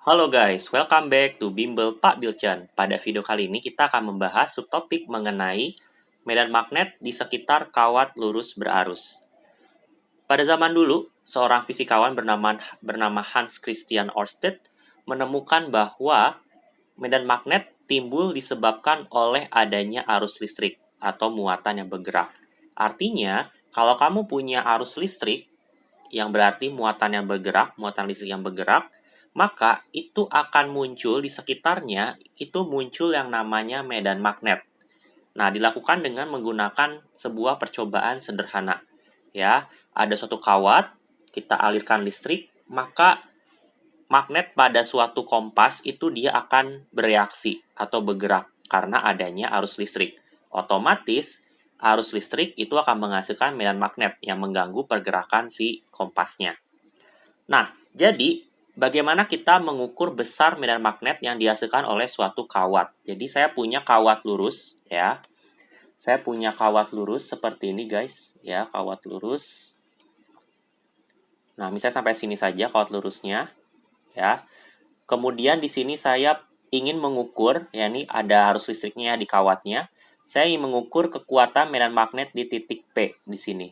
Halo guys, welcome back to Bimbel Pak Bilchan. Pada video kali ini kita akan membahas subtopik mengenai medan magnet di sekitar kawat lurus berarus. Pada zaman dulu, seorang fisikawan bernama Hans Christian Ørsted menemukan bahwa medan magnet timbul disebabkan oleh adanya arus listrik atau muatan yang bergerak. Artinya, kalau kamu punya arus listrik, yang berarti muatan yang bergerak, muatan listrik yang bergerak, maka itu akan muncul di sekitarnya, itu muncul yang namanya medan magnet. Nah, dilakukan dengan menggunakan sebuah percobaan sederhana. Ya, ada suatu kawat, kita alirkan listrik, maka magnet pada suatu kompas itu dia akan bereaksi atau bergerak karena adanya arus listrik. Otomatis, arus listrik itu akan menghasilkan medan magnet yang mengganggu pergerakan si kompasnya. Nah, jadi bagaimana kita mengukur besar medan magnet yang dihasilkan oleh suatu kawat? Jadi saya punya kawat lurus ya. Saya punya kawat lurus seperti ini guys, ya, kawat lurus. Nah, misalnya sampai sini saja kawat lurusnya, ya. Kemudian di sini saya ingin mengukur, ya, ini ada arus listriknya di kawatnya. Saya ingin mengukur kekuatan medan magnet di titik P di sini.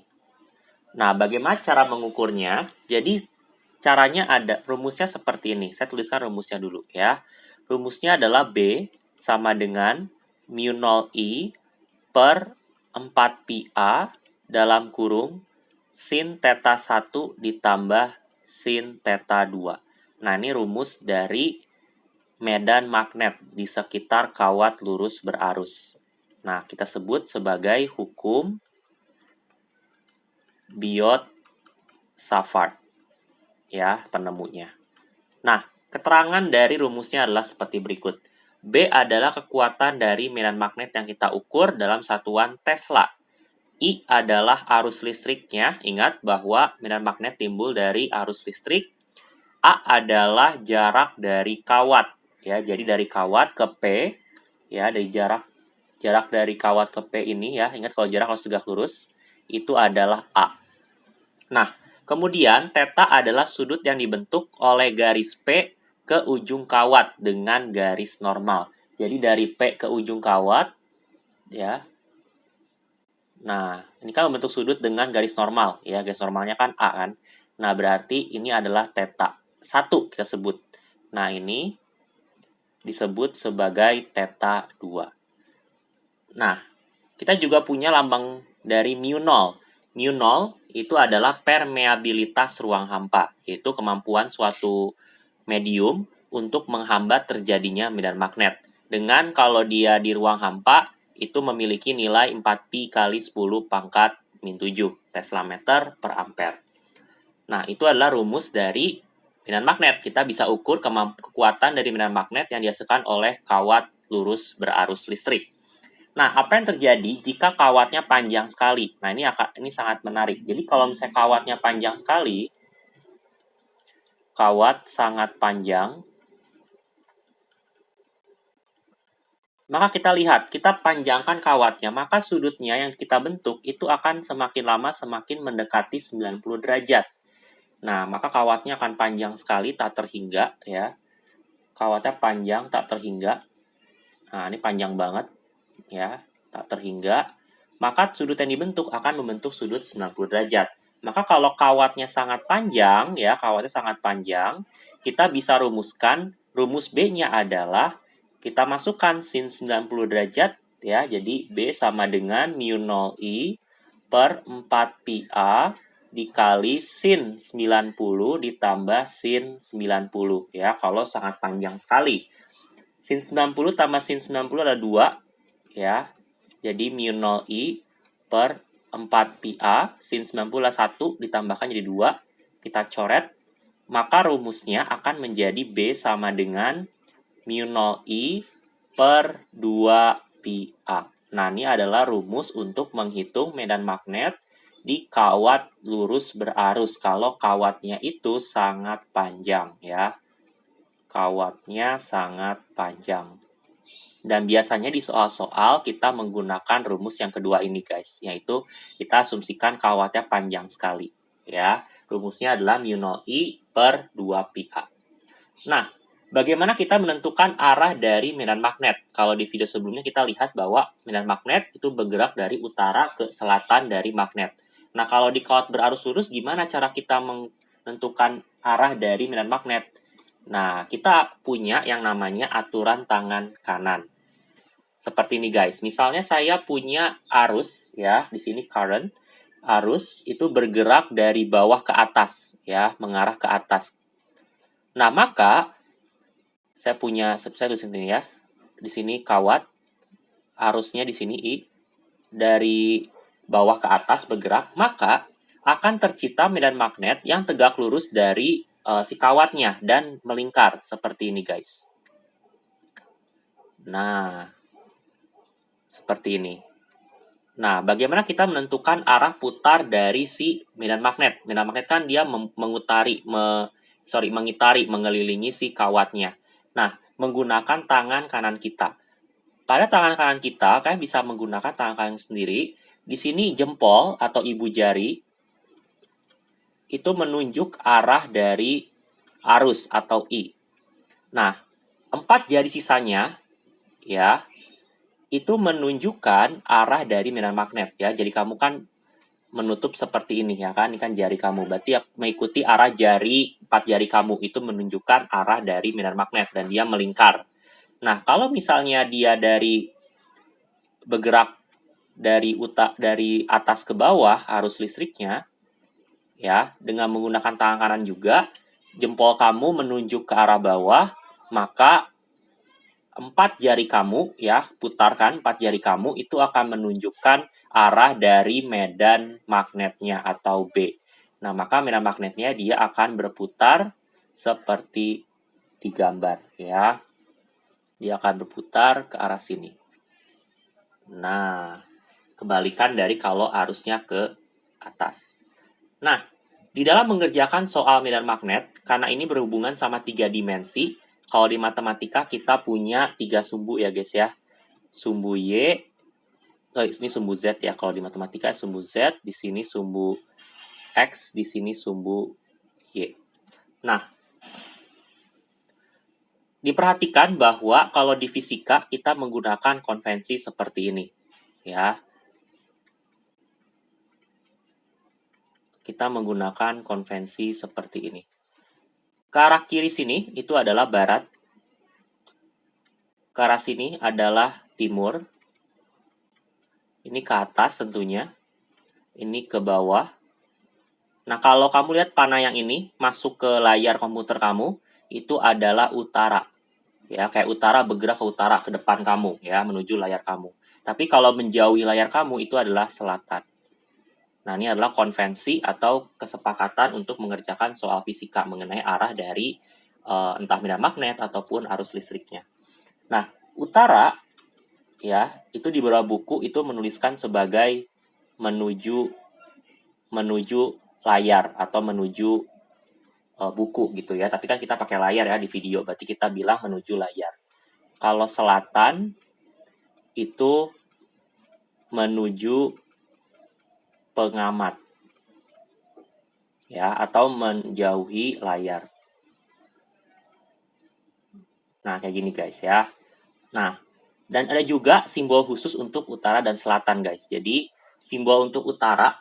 Nah, bagaimana cara mengukurnya? Jadi caranya ada, rumusnya seperti ini. Saya tuliskan rumusnya dulu ya. Rumusnya adalah B sama dengan mu 0I per 4 pi A dalam kurung sin theta 1 ditambah sin theta 2. Nah, ini rumus dari medan magnet di sekitar kawat lurus berarus. Nah, kita sebut sebagai hukum Biot-Savart. Ya, penemunya. Nah, keterangan dari rumusnya adalah seperti berikut. B adalah kekuatan dari medan magnet yang kita ukur dalam satuan Tesla. I adalah arus listriknya. Ingat bahwa medan magnet timbul dari arus listrik. A adalah jarak dari kawat. Ya, jadi dari kawat ke P, ya, dari jarak dari kawat ke P ini ya. Ingat kalau jarak harus tegak lurus, itu adalah A. Nah, kemudian theta adalah sudut yang dibentuk oleh garis P ke ujung kawat dengan garis normal. Jadi dari P ke ujung kawat, ya. Nah, ini kan membentuk sudut dengan garis normal, ya. Garis normalnya kan A kan. Nah, berarti ini adalah theta 1 kita sebut. Nah, ini disebut sebagai theta 2. Nah, kita juga punya lambang dari mu 0. Mu 0 itu adalah permeabilitas ruang hampa, yaitu kemampuan suatu medium untuk menghambat terjadinya medan magnet. Dengan kalau dia di ruang hampa, itu memiliki nilai 4pi kali 10 pangkat min 7 Tesla meter per ampere. Nah, itu adalah rumus dari medan magnet. Kita bisa ukur kekuatan dari medan magnet yang dihasilkan oleh kawat lurus berarus listrik. Nah, apa yang terjadi jika kawatnya panjang sekali? Nah, ini sangat menarik. Jadi, kalau misalnya kawatnya panjang sekali, kawat sangat panjang, maka kita lihat, kita panjangkan kawatnya, maka sudutnya yang kita bentuk itu akan semakin lama semakin mendekati 90 derajat. Nah, maka kawatnya akan panjang sekali, tak terhingga, ya. Kawatnya panjang, tak terhingga. Nah, ini panjang banget, ya, tak terhingga. Maka sudut yang dibentuk akan membentuk sudut 90 derajat. Maka kalau kawatnya sangat panjang, ya, kawatnya sangat panjang, kita bisa rumuskan, rumus B-nya adalah, kita masukkan sin 90 derajat, ya, jadi B sama dengan mu 0I per 4 pi A dikali sin 90 ditambah sin 90, ya, kalau sangat panjang sekali. Sin 90 tambah sin 90 adalah 2, ya. Jadi mu 0I per 4 pi A, sin 90 adalah 1, ditambahkan jadi 2, kita coret, maka rumusnya akan menjadi B sama dengan mu 0I per 2 pi A. Nah, ini adalah rumus untuk menghitung medan magnet di kawat lurus berarus kalau kawatnya itu sangat panjang, ya. Kawatnya sangat panjang. Dan biasanya di soal-soal kita menggunakan rumus yang kedua ini guys, yaitu kita asumsikan kawatnya panjang sekali, ya. Rumusnya adalah mu 0I per 2 pi A. Nah, Bagaimana kita menentukan arah dari medan magnet? Kalau di video sebelumnya kita lihat bahwa medan magnet itu bergerak dari utara ke selatan dari magnet. Nah, kalau di kawat berarus lurus, gimana cara kita menentukan arah dari medan magnet? Nah, kita punya yang namanya aturan tangan kanan. Seperti ini guys, misalnya saya punya arus ya, di sini current. Arus itu bergerak dari bawah ke atas ya, mengarah ke atas. Nah, maka saya tulis ini ya. Di sini kawat, arusnya di sini I, dari bawah ke atas bergerak, maka akan tercipta medan magnet yang tegak lurus dari si kawatnya dan melingkar seperti ini guys. Nah, seperti ini. Nah, bagaimana kita menentukan arah putar dari si medan magnet? Medan magnet kan dia mengelilingi si kawatnya. Nah, menggunakan tangan kanan kita. Pada tangan kanan kita, kalian bisa menggunakan tangan kanan sendiri. Di sini jempol atau ibu jari itu menunjuk arah dari arus atau I. Nah, 4 jari sisanya ya itu menunjukkan arah dari medan magnet ya. Jadi kamu kan menutup seperti ini ya kan, ini kan jari kamu. Berarti mengikuti arah 4 jari kamu itu menunjukkan arah dari medan magnet dan dia melingkar. Nah, kalau misalnya dia bergerak dari atas ke bawah arus listriknya ya, dengan menggunakan tangan kanan juga, jempol kamu menunjuk ke arah bawah, maka 4 jari kamu ya, putarkan 4 jari kamu itu akan menunjukkan arah dari medan magnetnya atau B. Nah, maka medan magnetnya dia akan berputar seperti di gambar ya. Dia akan berputar ke arah sini. Nah, kebalikan dari kalau arusnya ke atas. Nah, di dalam mengerjakan soal medan magnet, karena ini berhubungan sama 3 dimensi, kalau di matematika kita punya 3 sumbu ya guys ya. Sumbu Y, ini sumbu Z ya, kalau di matematika sumbu Z, di sini sumbu X, di sini sumbu Y. Nah, diperhatikan bahwa kalau di fisika kita menggunakan konvensi seperti ini ya. Kita menggunakan konvensi seperti ini. Ke arah kiri sini itu adalah barat. Ke arah sini adalah timur. Ini ke atas tentunya. Ini ke bawah. Nah, kalau kamu lihat panah yang ini masuk ke layar komputer kamu, itu adalah utara. Ya, kayak utara bergerak ke utara, ke depan kamu ya, menuju layar kamu. Tapi kalau menjauhi layar kamu itu adalah selatan. Nah, ini adalah konvensi atau kesepakatan untuk mengerjakan soal fisika mengenai arah dari entah medan magnet ataupun arus listriknya. Nah, utara ya, itu di beberapa buku itu menuliskan sebagai menuju layar atau menuju buku gitu ya. Tapi kan kita pakai layar ya di video, berarti kita bilang menuju layar. Kalau selatan itu menuju pengamat ya, atau menjauhi layar. Nah, kayak gini guys ya. Nah, dan ada juga simbol khusus untuk utara dan selatan guys. Jadi simbol untuk utara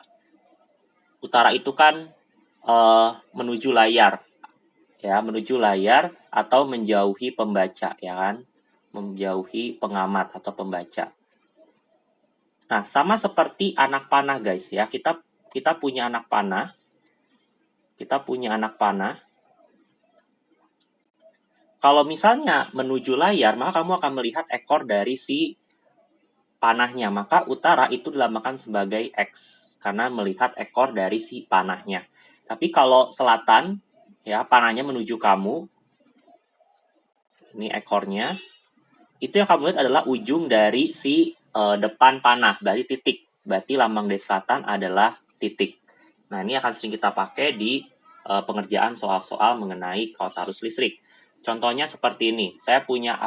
itu kan menuju layar ya, menuju layar atau menjauhi pembaca ya kan, menjauhi pengamat atau pembaca. Nah, sama seperti anak panah guys ya, kita punya anak panah. Kalau misalnya menuju layar, maka kamu akan melihat ekor dari si panahnya. Maka utara itu dinamakan sebagai X, karena melihat ekor dari si panahnya. Tapi kalau selatan, ya panahnya menuju kamu, ini ekornya, itu yang kamu lihat adalah ujung dari si depan panah, berarti titik. Berarti lambang dari selatan adalah titik. Nah, ini akan sering kita pakai di pengerjaan soal-soal mengenai kawat arus listrik. Contohnya seperti ini. Saya punya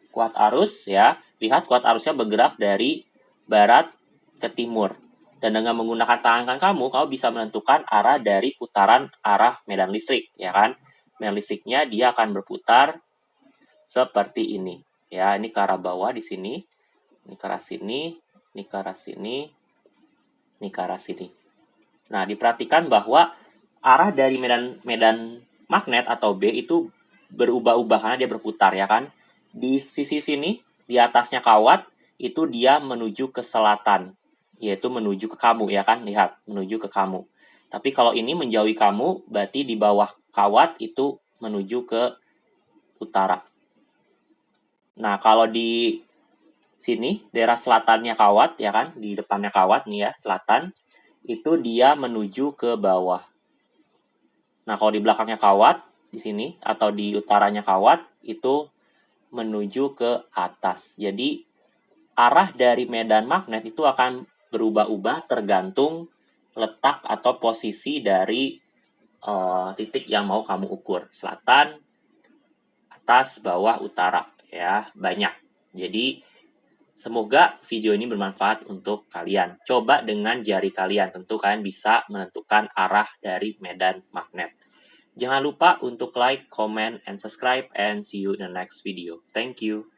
kuat arus ya. Lihat kuat arusnya bergerak dari barat ke timur. Dan dengan menggunakan tangan kamu bisa menentukan arah dari putaran arah medan listrik, ya kan? Medan listriknya dia akan berputar seperti ini. Ya, ini ke arah bawah di sini, ini ke arah sini, ini ke arah sini, ini ke arah sini. Nah, diperhatikan bahwa arah dari medan magnet atau B itu berubah-ubah karena dia berputar ya kan. Di sisi sini, di atasnya kawat, itu dia menuju ke selatan, yaitu menuju ke kamu ya kan, lihat, menuju ke kamu. Tapi kalau ini menjauhi kamu, berarti di bawah kawat itu menuju ke utara. Nah, kalau di sini, daerah selatannya kawat ya kan, di depannya kawat nih ya, selatan, itu dia menuju ke bawah. Nah, kalau di belakangnya kawat, di sini, atau di utaranya kawat, itu menuju ke atas. Jadi, arah dari medan magnet itu akan berubah-ubah tergantung letak atau posisi dari titik yang mau kamu ukur. Selatan, atas, bawah, utara. Ya, banyak. Jadi, semoga video ini bermanfaat untuk kalian. Coba dengan jari kalian, tentu kalian bisa menentukan arah dari medan magnet. Jangan lupa untuk like, comment, and subscribe, and see you in the next video. Thank you.